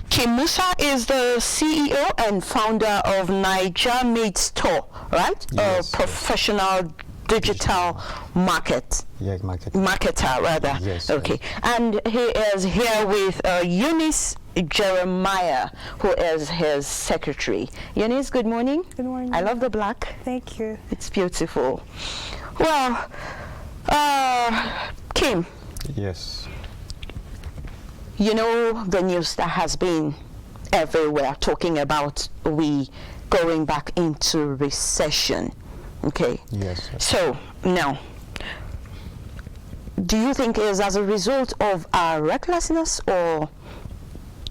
Kim Musa is the CEO and founder of Naijamade Store, right? Yes, professional digital market. Yes, marketer rather. Yes. Okay. Yes. And he is here with Eunice Jeremiah, who is his secretary. Eunice, good morning. Good morning. I love the black. Thank you. It's beautiful. Well, Kim. Yes. You know the news that has been everywhere talking about we going back into recession. Okay. Yes. So now, do you think it is as a result of our recklessness or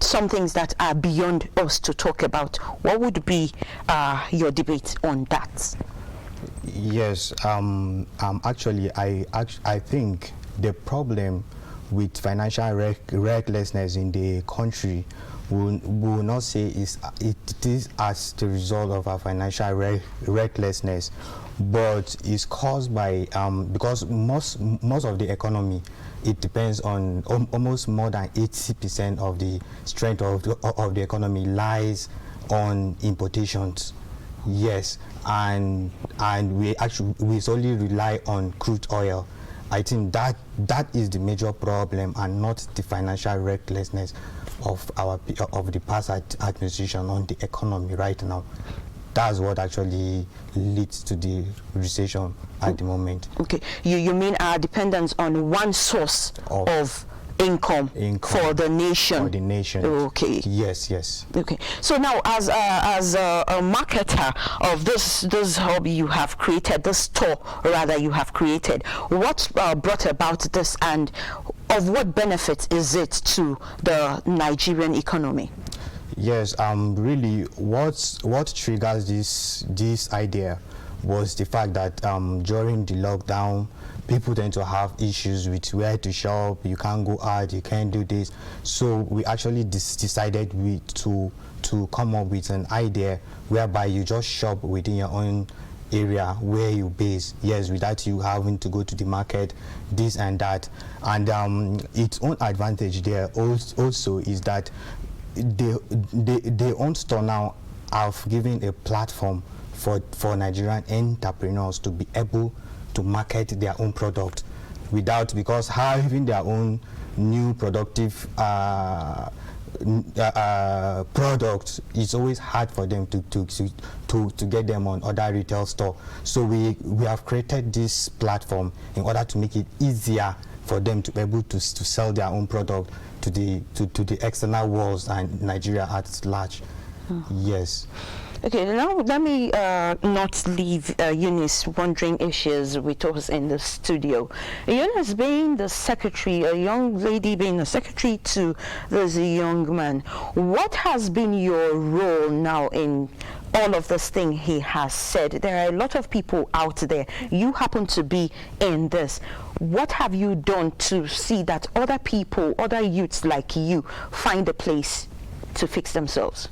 some things that are beyond us to talk about? What would be your debate on that? Yes. Actually, I think the problem with financial recklessness in the country will not say it is as the result of our financial recklessness, but it's caused by because most of the economy, it depends on almost more than 80% of the strength of the economy lies on importations. Yes, and we solely rely on crude oil. I think that is the major problem, and not the financial recklessness of the past administration on the economy right now. That's what actually leads to the recession at the moment. Okay, you mean our dependence on one source of income for the nation? For the nation. Okay. Yes. Okay. So now, as a marketer of this hobby you have created, this store rather you have created, what brought about this, and of what benefit is it to the Nigerian economy? Yes. Really, what triggers this idea was the fact that during the lockdown, people tend to have issues with where to shop. You can't go out, you can't do this. So we actually decided to come up with an idea whereby you just shop within your own area where you base. Yes, without you having to go to the market, this and that. And its own advantage there also is that the own store now have given a platform for Nigerian entrepreneurs to be able to market their own product because having their own new productive product, it's always hard for them to get them on other retail store. So we have created this platform in order to make it easier for them to be able to sell their own product to the external world and Nigeria at large. Yes. Okay, now let me not leave Eunice wondering if she is with us in the studio. Eunice being the secretary, a young lady being the secretary to this young man, what has been your role now in all of this thing he has said? There are a lot of people out there. You happen to be in this. What have you done to see that other people, other youths like you, find a place to fix themselves?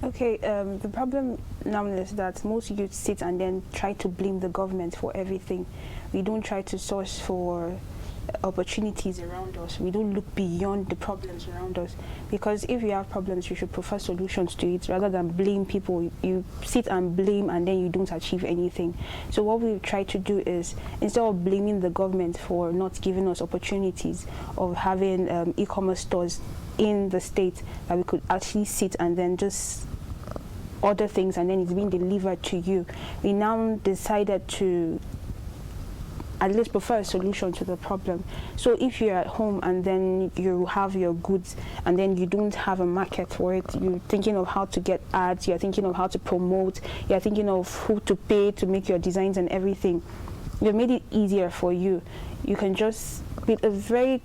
Okay, the problem now is that most youth sit and then try to blame the government for everything. We don't try to source for opportunities around us. We don't look beyond the problems around us, because if you have problems, you should prefer solutions to it rather than blame people. You sit and blame and then you don't achieve anything. So what we try to do is, instead of blaming the government for not giving us opportunities of having e-commerce stores in the state, that we could actually sit and then just order things and then it's being delivered to you. We now decided to at least prefer a solution to the problem. So if you're at home and then you have your goods and then you don't have a market for it, you're thinking of how to get ads, you're thinking of how to promote, you're thinking of who to pay to make your designs and everything, we've made it easier for you. You can just, with a very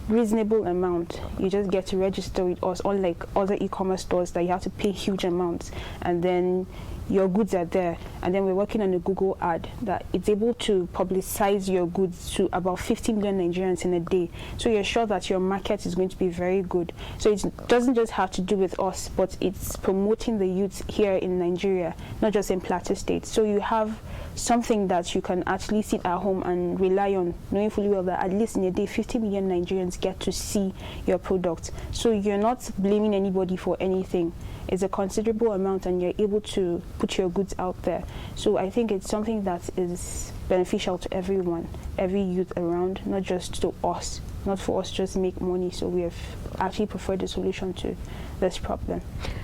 reasonable amount, you just get to register with us, unlike other e-commerce stores that you have to pay huge amounts, and then your goods are there. And then we're working on a Google ad that it's able to publicize your goods to about 50 million Nigerians in a day. So you're sure that your market is going to be very good. So it doesn't just have to do with us, but it's promoting the youth here in Nigeria, not just in Plateau State. So you have something that you can actually sit at home and rely on, knowing fully well that at least in a day 50 million Nigerians get to see your product. So you're not blaming anybody for anything. It's a considerable amount and you're able to put your goods out there. So I think it's something that is beneficial to everyone, every youth around, not just to us, not for us just make money. So we have actually preferred the solution to this problem.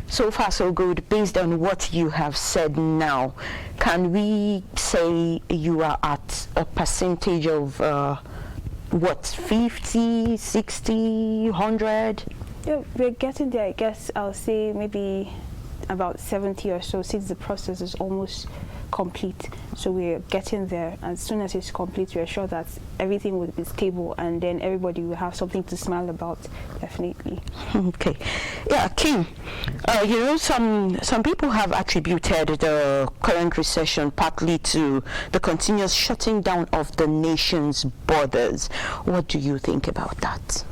So far so good. Based on what you have said now, can we say you are at a percentage of what, 50, 60, 100? Yeah, we're getting there. I guess I'll say maybe about 70 or so, since the process is almost complete. So we're getting there. As soon as it's complete, we're sure that everything will be stable, and then everybody will have something to smile about, definitely. Okay. Yeah, King, you know, some people have attributed the current recession partly to the continuous shutting down of the nation's borders. What do you think about that?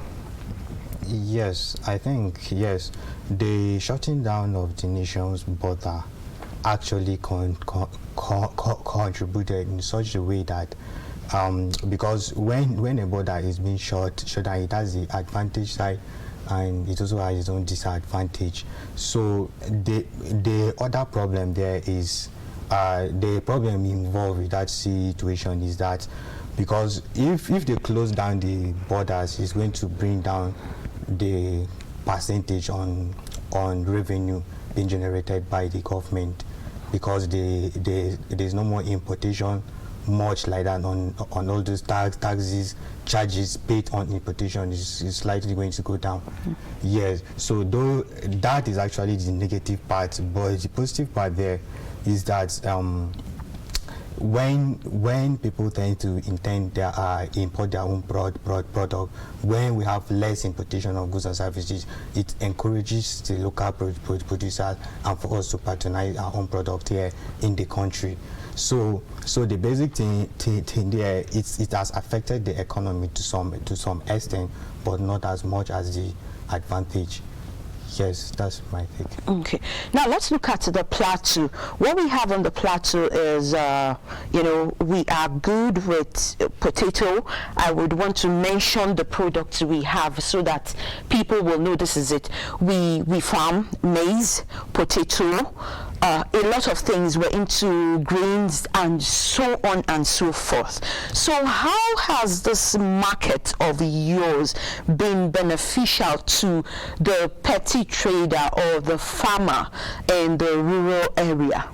Yes, I think, yes, the shutting down of the nation's border actually contributed in such a way that because when a border is being shut down, it has the advantage side and it also has its own disadvantage. So the other problem there is the problem involved with that situation is that because if they close down the borders, it's going to bring down the percentage on revenue being generated by the government, because there's no more importation much like that on all those taxes, charges paid on importation is likely going to go down. Yes, so though that is actually the negative part, but the positive part there is that when people tend to import their own product, when we have less importation of goods and services, it encourages the local producers and for us to patronize our own product here in the country. So the basic thing there, it has affected the economy to some extent, but not as much as the advantage. Yes, that's my take. Okay. Now let's look at the plateau. What we have on the plateau is, you know, we are good with potato. I would want to mention the products we have so that people will know this is it. We farm maize, potato, a lot of things. We're into grains and so on and so forth. So how has this market of yours been beneficial to the petty trader or the farmer in the rural area?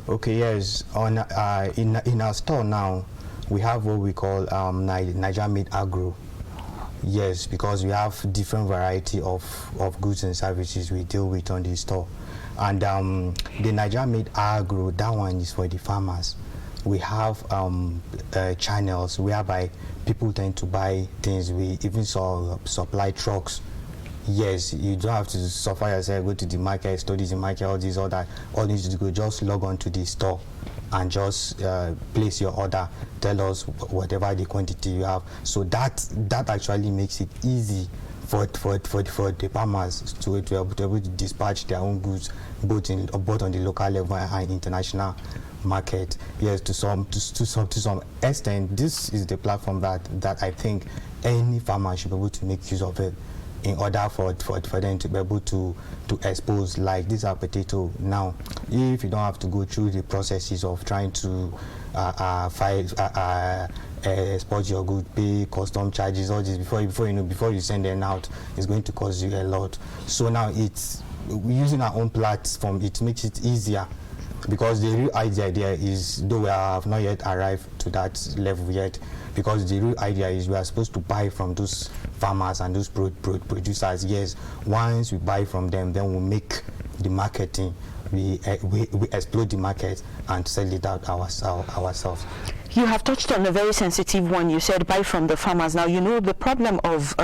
Okay, yes. In our store now, we have what we call Naijamade Agro. Yes, because we have different variety of goods and services we deal with on the store. And the Naijamade Agro, that one is for the farmers. We have channels whereby people tend to buy things. We even saw supply trucks. Yes, you don't have to suffer yourself, go to the market, study the market, all this, all that. All you need to go, just log on to the store and just place your order, tell us whatever the quantity you have. So that actually makes it easy for the farmers to be able to dispatch their own goods both on the local level and international market. Yes, to some extent, this is the platform that I think any farmer should be able to make use of it in order for them to be able to expose, like this are potato now. If you don't have to go through the processes of trying to export your good, pay custom charges, all this before you send them out, it's going to cost you a lot. So now it's using our own platform, it makes it easier, because the real idea there is, though we have not yet arrived to that level yet, because the real idea is we are supposed to buy from those farmers and those producers. Yes, once we buy from them, then we make the marketing, we explode the market and sell it out ourselves. You have touched on a very sensitive one. You said buy from the farmers. Now, you know, the problem of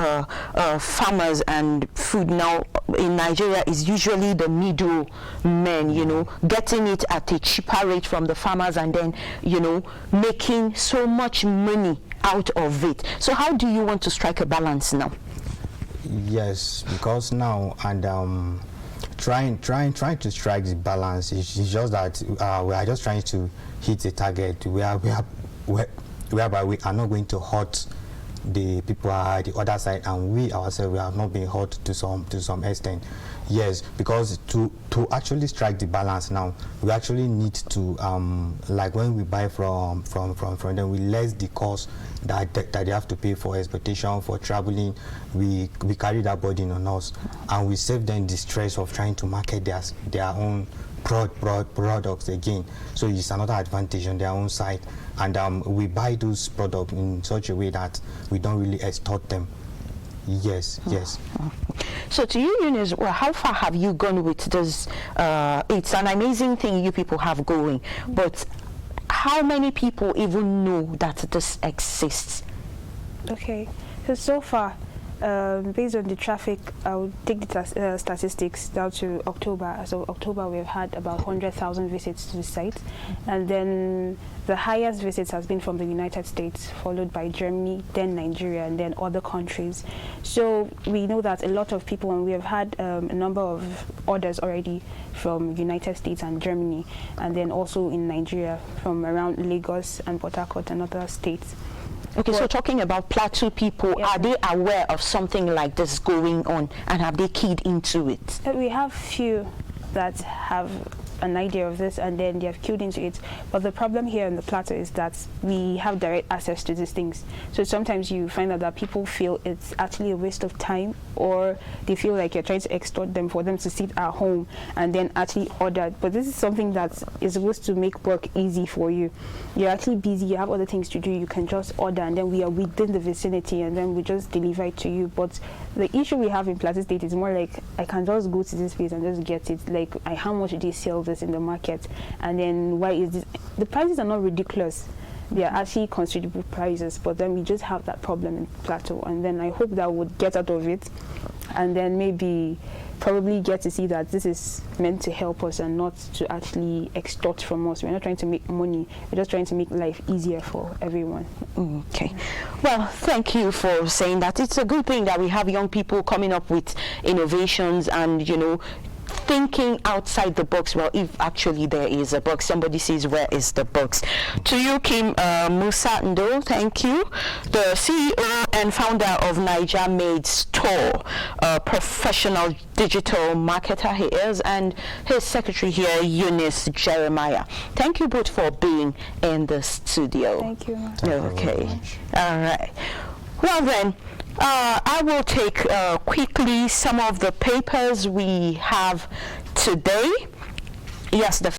farmers and food now in Nigeria is usually the middle men, you know, getting it at a cheaper rate from the farmers and then, you know, making so much money out of it. So how do you want to strike a balance now? Yes, because now and trying to strike the balance. It's just that we are just trying to hit a target whereby we are not going to hurt the people at the other side, and we ourselves we are not being hurt to some extent. Yes, because to actually strike the balance now, we actually need to like when we buy from them, we less the cost that they have to pay for exportation, for traveling. We carry that burden on us, and we save them the stress of trying to market their own products again. So it's another advantage on their own side, and we buy those products in such a way that we don't really extort them. Yes. So to you, Eunice, well, how far have you gone with this? It's an amazing thing you people have going, but how many people even know that this exists? Okay, so far, based on the traffic, I would take the statistics down to October. So October, we've had about 100,000 visits to the site, and then the highest visits has been from the United States, followed by Germany, then Nigeria, and then other countries. So we know that a lot of people, and we have had a number of orders already from United States and Germany, and then also in Nigeria from around Lagos and Port Harcourt and other states. Okay, so talking about Plateau people, Yes, are they aware of something like this going on, and have they keyed into it? We have few that have an idea of this, and then they have keyed into it. But the problem here in the Plateau is that we have direct access to these things. So sometimes you find out that people feel it's actually a waste of time, or they feel like you're trying to extort them for them to sit at home and then actually order. But this is something that is supposed to make work easy for you. You're actually busy, you have other things to do, you can just order, and then we are within the vicinity, and then we just deliver it to you. But the issue we have in Plateau State is more like, I can just go to this place and just get it. Like, how much do they sell this in the market, and then why is this? The prices are not ridiculous, they are actually considerable prices, but then we just have that problem in Plateau, and then I hope that would get out of it, and then maybe probably get to see that this is meant to help us and not to actually extort from us. We're not trying to make money, we're just trying to make life easier for everyone. Okay, well, thank you for saying that. It's a good thing that we have young people coming up with innovations and, you know, thinking outside the box. Well, if actually there is a box, somebody says, where is the box? To you, Kim Musa Ndo, thank you, the CEO and founder of Naijamade store, professional digital marketer he is, and his secretary here, Eunice Jeremiah. Thank you both for being in the studio. Thank you. Okay, all right. Well then, I will take quickly some of the papers we have today. Yes, the